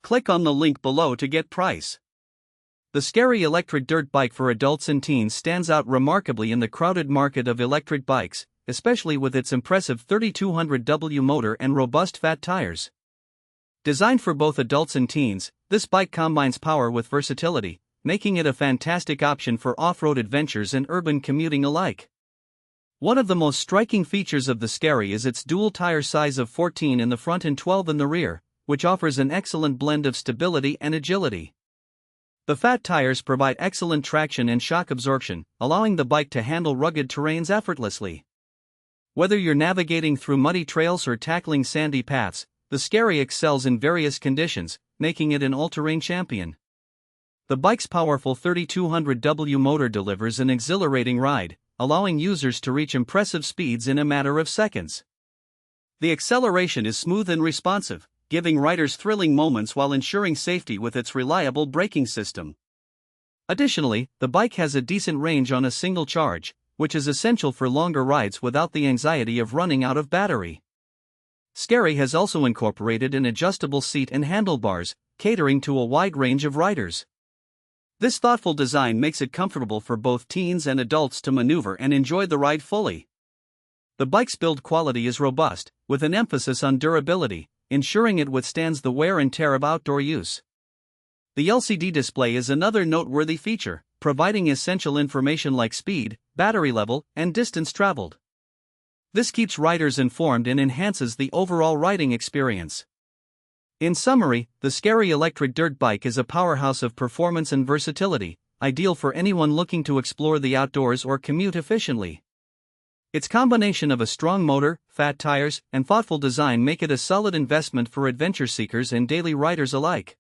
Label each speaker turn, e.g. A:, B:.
A: Click on the link below to get price. The Skeri Electric Dirt Bike for adults and teens stands out remarkably in the crowded market of electric bikes, especially with its impressive 3200W motor and robust fat tires. Designed for both adults and teens, this bike combines power with versatility, making it a fantastic option for off-road adventures and urban commuting alike. One of the most striking features of the Skeri is its dual tire size of 14 in the front and 12 in the rear, which offers an excellent blend of stability and agility. The fat tires provide excellent traction and shock absorption, allowing the bike to handle rugged terrains effortlessly. Whether you're navigating through muddy trails or tackling sandy paths, the Skeri excels in various conditions, making it an all-terrain champion. The bike's powerful 3200W motor delivers an exhilarating ride, allowing users to reach impressive speeds in a matter of seconds. The acceleration is smooth and responsive, giving riders thrilling moments while ensuring safety with its reliable braking system. Additionally, the bike has a decent range on a single charge, which is essential for longer rides without the anxiety of running out of battery. Skeri has also incorporated an adjustable seat and handlebars, catering to a wide range of riders. This thoughtful design makes it comfortable for both teens and adults to maneuver and enjoy the ride fully. The bike's build quality is robust, with an emphasis on durability, ensuring it withstands the wear and tear of outdoor use. The LCD display is another noteworthy feature, providing essential information like speed, battery level, and distance traveled. This keeps riders informed and enhances the overall riding experience. In summary, the Skeri Electric Dirt Bike is a powerhouse of performance and versatility, ideal for anyone looking to explore the outdoors or commute efficiently. Its combination of a strong motor, fat tires, and thoughtful design make it a solid investment for adventure seekers and daily riders alike.